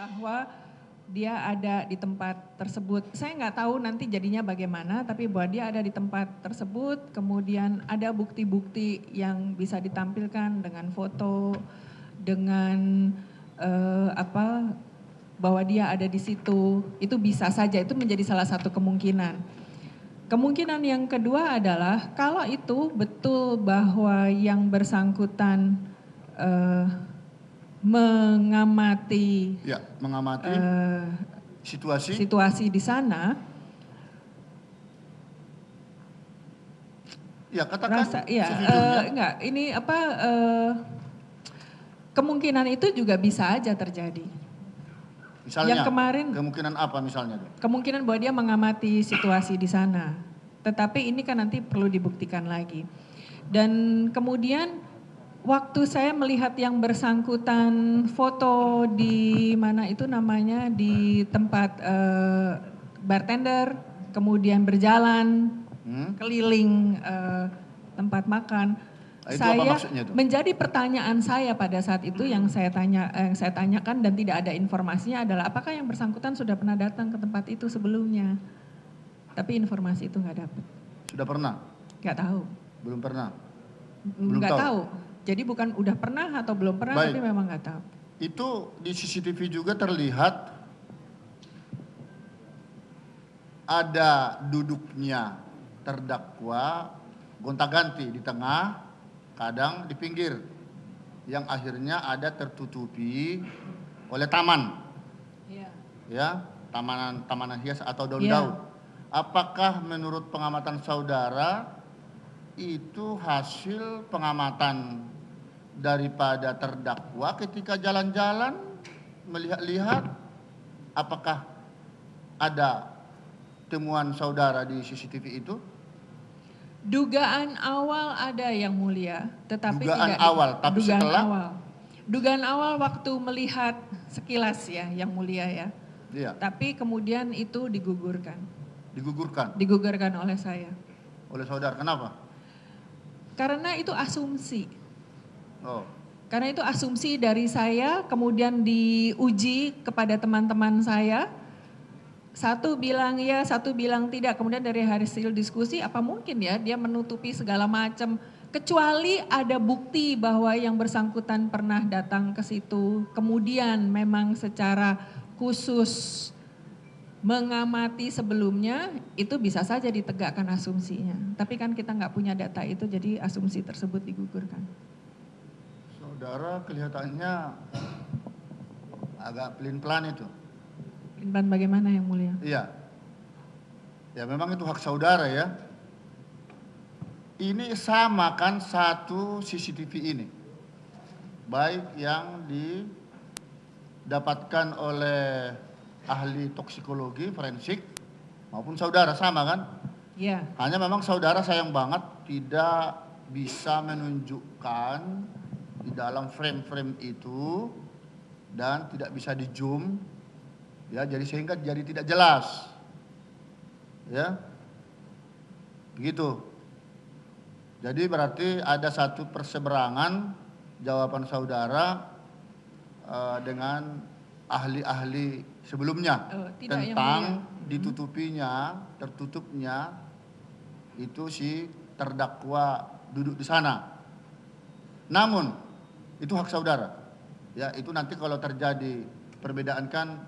bahwa dia ada di tempat tersebut. Saya nggak tahu nanti jadinya bagaimana, tapi bahwa dia ada di tempat tersebut, kemudian ada bukti-bukti yang bisa ditampilkan dengan foto, dengan bahwa dia ada di situ, itu bisa saja, itu menjadi salah satu kemungkinan. Kemungkinan yang kedua adalah kalau itu betul bahwa yang bersangkutan mengamati situasi di sana. Ya, katakan enggak, ini kemungkinan itu juga bisa aja terjadi. Misalnya, yang kemarin kemungkinan apa misalnya? Kemungkinan bahwa dia mengamati situasi di sana. Tetapi ini kan nanti perlu dibuktikan lagi. Dan kemudian waktu saya melihat yang bersangkutan foto di mana itu namanya, di tempat bartender, kemudian berjalan keliling tempat makan. Itu Saya apa menjadi pertanyaan saya pada saat itu yang saya tanyakan dan tidak ada informasinya adalah apakah yang bersangkutan sudah pernah datang ke tempat itu sebelumnya. Tapi informasi itu nggak dapat. Sudah pernah? Nggak tahu. Belum pernah? Nggak tahu. Jadi bukan udah pernah atau belum pernah. Baik. Tapi memang nggak tahu. Itu di CCTV juga terlihat ada duduknya terdakwa gonta-ganti di tengah, kadang di pinggir, yang akhirnya ada tertutupi oleh taman, ya, tamanan hias atau daun-daun. Apakah menurut pengamatan saudara itu hasil pengamatan daripada terdakwa ketika jalan-jalan melihat-lihat? Apakah ada temuan saudara di CCTV itu? Dugaan awal ada yang mulia, tetapi dugaan awal, tapi dugaan setelah awal. Dugaan awal waktu melihat sekilas ya, yang mulia ya. Iya. Tapi kemudian itu digugurkan. Digugurkan oleh saya. Oleh saudara, kenapa? Karena itu asumsi. Oh. Karena itu asumsi dari saya, kemudian diuji kepada teman-teman saya. Satu bilang ya, satu bilang tidak. Kemudian dari hasil diskusi, apa mungkin ya dia menutupi segala macam. Kecuali ada bukti bahwa yang bersangkutan pernah datang ke situ. Kemudian memang secara khusus mengamati sebelumnya, itu bisa saja ditegakkan asumsinya. Tapi kan kita nggak punya data itu, jadi asumsi tersebut digugurkan. Saudara kelihatannya agak pelin-pelan itu. Pelin-pelan bagaimana yang mulia? Iya. Ya memang itu hak saudara ya. Ini sama kan satu CCTV ini. Baik yang didapatkan oleh ahli toksikologi forensik maupun saudara sama kan? Iya. Hanya memang saudara sayang banget tidak bisa menunjukkan di dalam frame-frame itu dan tidak bisa di zoom ya, jadi sehingga jadi tidak jelas ya begitu. Jadi berarti ada satu perseberangan jawaban saudara dengan ahli-ahli sebelumnya tentang ditutupinya, tertutupnya itu si terdakwa duduk di sana. Namun itu hak saudara ya, itu nanti kalau terjadi perbedaan kan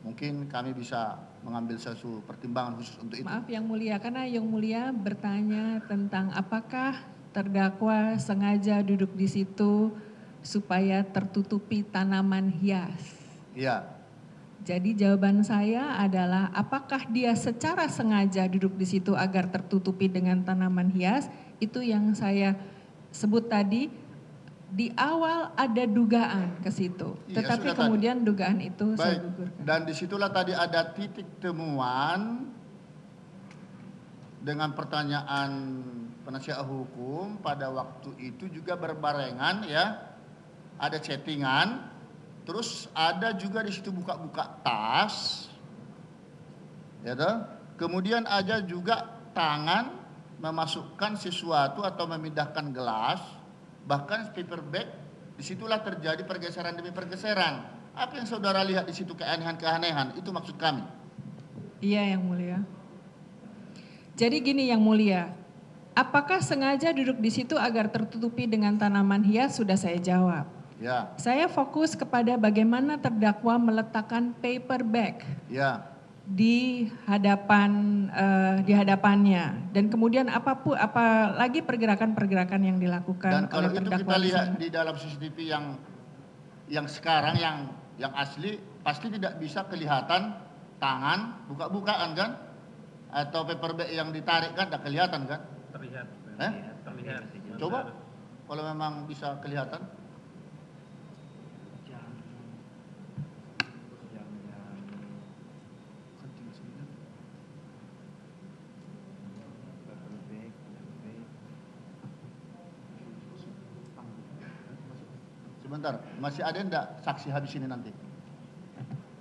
mungkin kami bisa mengambil sesuatu pertimbangan khusus untuk itu. Maaf yang mulia, karena yang mulia bertanya tentang apakah terdakwa sengaja duduk di situ supaya tertutupi tanaman hias. Iya. Jadi jawaban saya adalah apakah dia secara sengaja duduk di situ agar tertutupi dengan tanaman hias, itu yang saya sebut tadi. Di awal ada dugaan ke situ, tetapi kemudian dugaan itu saya gugurkan. Dan disitulah tadi ada titik temuan dengan pertanyaan penasihat hukum pada waktu itu juga berbarengan ya, ada chattingan, terus ada juga di situ buka-buka tas, ya toh? Kemudian ada juga tangan memasukkan sesuatu atau memindahkan gelas. Bahkan paper bag, disitulah terjadi pergeseran demi pergeseran Apa yang saudara lihat di situ keanehan-keanehan, itu maksud kami. Iya Yang Mulia. Jadi gini Yang Mulia, apakah sengaja duduk di situ agar tertutupi dengan tanaman hias? Sudah saya jawab. Ya, Saya fokus kepada bagaimana terdakwa meletakkan paper bag ya, di hadapannya, dan kemudian apalagi pergerakan-pergerakan yang dilakukan dan kalau oleh itu terdakwa kita di lihat sana. di dalam CCTV yang sekarang yang asli pasti tidak bisa kelihatan tangan buka-bukaan kan, atau paper bag yang ditarik kan, tidak kelihatan kan? Terlihat. Terlihat. Coba kalau memang bisa kelihatan. Sebentar, masih ada enggak saksi habis ini nanti?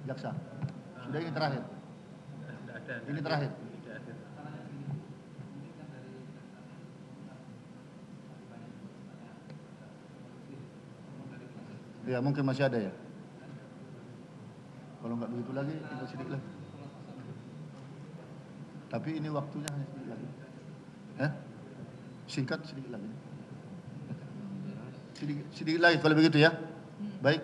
Jaksa. Sudah, ini terakhir. Ini terakhir. Ya, mungkin masih ada ya. Kalau nggak begitu lagi, tinggal sedikit lagi. Tapi ini waktunya hanya sedikit lagi. Singkat sedikit lagi. Sedikit lagi kalau begitu ya. Baik.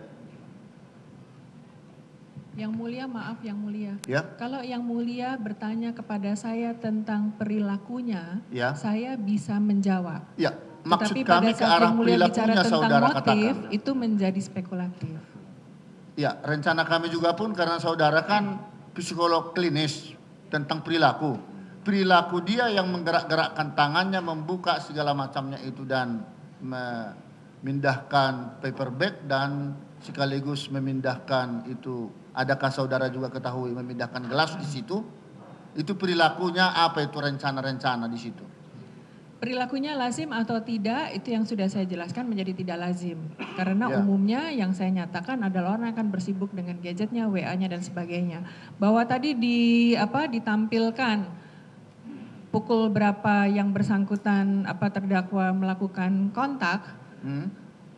Yang Mulia, maaf Yang Mulia. Ya. Kalau Yang Mulia bertanya kepada saya tentang perilakunya, Ya. saya bisa menjawab. Ya, maksud Tetapi kami pada ke saat arah Yang Mulia bicara perilakunya tentang saudara motif, katakan. itu menjadi spekulatif. Ya, rencana kami juga pun karena saudara kan psikolog klinis tentang perilaku. Perilaku dia yang menggerak-gerakkan tangannya, membuka segala macamnya itu dan memindahkan paper bag dan sekaligus memindahkan itu. Adakah saudara juga ketahui memindahkan gelas di situ? Itu perilakunya apa, itu rencana-rencana di situ? Perilakunya lazim atau tidak, itu yang sudah saya jelaskan menjadi tidak lazim. Karena Ya. umumnya yang saya nyatakan adalah orang akan bersibuk dengan gadgetnya, WA-nya dan sebagainya. Bahwa tadi ditampilkan pukul berapa yang bersangkutan terdakwa melakukan kontak,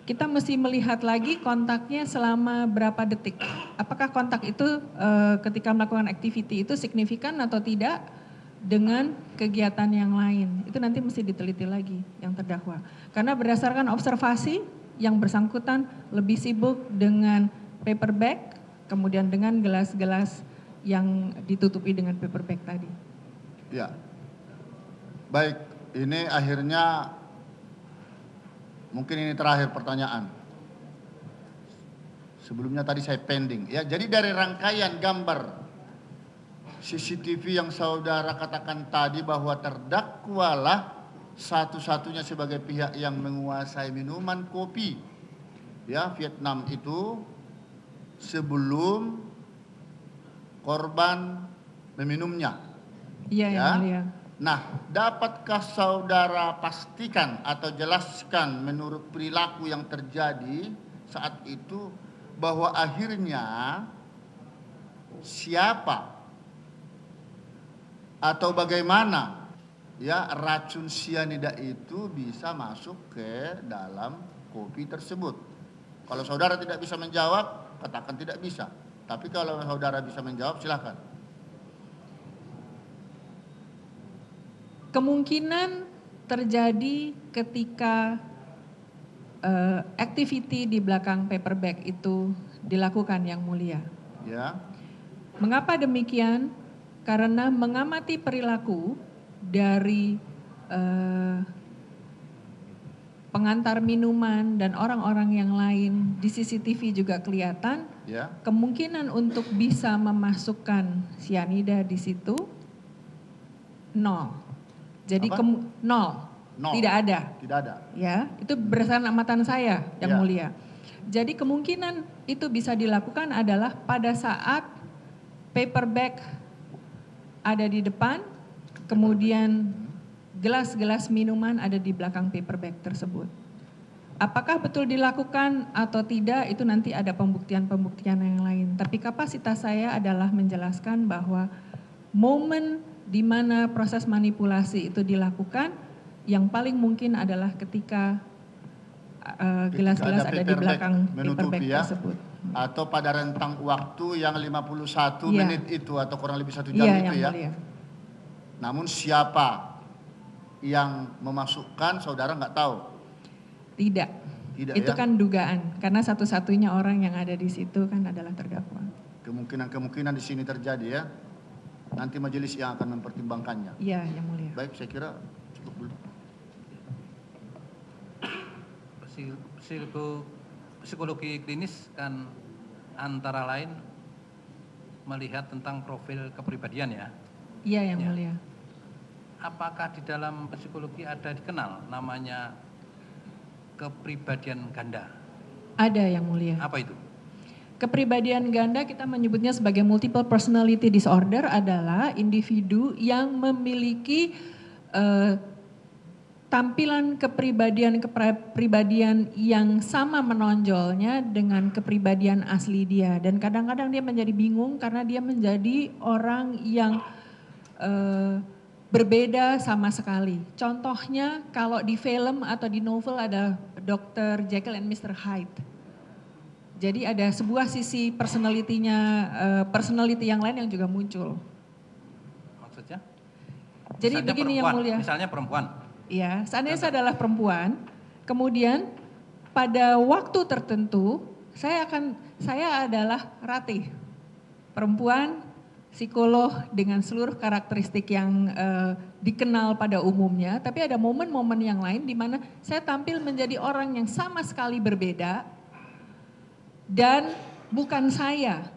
kita mesti melihat lagi kontaknya selama berapa detik. Apakah kontak itu ketika melakukan activity itu signifikan atau tidak dengan kegiatan yang lain. Itu nanti mesti diteliti lagi yang terdakwa. Karena berdasarkan observasi yang bersangkutan lebih sibuk dengan paper bag, kemudian dengan gelas-gelas yang ditutupi dengan paper bag tadi. Ya. Baik, ini akhirnya mungkin ini terakhir pertanyaan. Sebelumnya tadi saya pending. Ya, jadi dari rangkaian gambar CCTV yang saudara katakan tadi bahwa terdakwalah satu-satunya sebagai pihak yang menguasai minuman kopi, ya, Vietnam itu sebelum korban meminumnya. Iya, Ya. Yang Mulia. Nah, dapatkah saudara pastikan atau jelaskan menurut perilaku yang terjadi saat itu bahwa akhirnya siapa atau bagaimana ya racun sianida itu bisa masuk ke dalam kopi tersebut? Kalau saudara tidak bisa menjawab, katakan tidak bisa. Tapi kalau saudara bisa menjawab, silakan. Kemungkinan terjadi ketika activity di belakang paper bag itu dilakukan, Yang Mulia. Ya. Mengapa demikian? Karena mengamati perilaku dari pengantar minuman dan orang-orang yang lain di CCTV juga kelihatan, Ya. kemungkinan untuk bisa memasukkan sianida di situ nol. Jadi Apa? nol, Nol. tidak ada. Tidak ada. Ya, itu berdasarkan amatan saya, Yang Ya. Mulia. Jadi kemungkinan itu bisa dilakukan adalah pada saat paper bag ada di depan, kemudian gelas-gelas minuman ada di belakang paper bag tersebut. Apakah betul dilakukan atau tidak, itu nanti ada pembuktian-pembuktian yang lain. Tapi kapasitas saya adalah menjelaskan bahwa momen di mana proses manipulasi itu dilakukan, yang paling mungkin adalah ketika gelas-gelas Ketika ada di paper bag belakang paper menutupi bag ya. tersebut. Atau pada rentang waktu yang 51 Iya. menit itu atau kurang lebih 1 jam Iya, itu yang ya. mulia. Namun siapa yang memasukkan saudara nggak tahu? Tidak. Tidak Itu ya. kan dugaan, karena satu-satunya orang yang ada di situ kan adalah terdakwa. Kemungkinan di sini terjadi ya. Nanti majelis yang akan mempertimbangkannya. Iya, yang mulia. Baik, saya kira cukup dulu. Psikologi klinis kan antara lain melihat tentang profil kepribadian ya. Iya, yang Ya. mulia. Apakah di dalam psikologi ada dikenal namanya kepribadian ganda? Ada, yang mulia. Apa itu? Kepribadian ganda kita menyebutnya sebagai multiple personality disorder adalah individu yang memiliki tampilan kepribadian yang sama menonjolnya dengan kepribadian asli dia. Dan kadang-kadang dia menjadi bingung karena dia menjadi orang yang berbeda sama sekali. Contohnya kalau di film atau di novel ada Dr. Jekyll and Mr. Hyde. Jadi ada sebuah sisi personality-nya, personality yang lain yang juga muncul. Maksudnya? Jadi Misalnya begini yang mulia. Misalnya perempuan. Ya, seandainya saya adalah perempuan, kemudian pada waktu tertentu saya adalah Ratih, perempuan, psikolog dengan seluruh karakteristik yang dikenal pada umumnya, tapi ada momen-momen yang lain di mana saya tampil menjadi orang yang sama sekali berbeda dan bukan saya.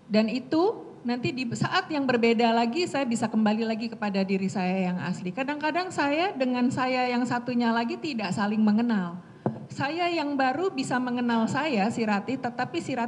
Dan itu nanti di saat yang berbeda lagi saya bisa kembali lagi kepada diri saya yang asli. Kadang-kadang saya dengan saya yang satunya lagi tidak saling mengenal. Saya yang baru bisa mengenal saya, si Ratih, tetapi si Ratih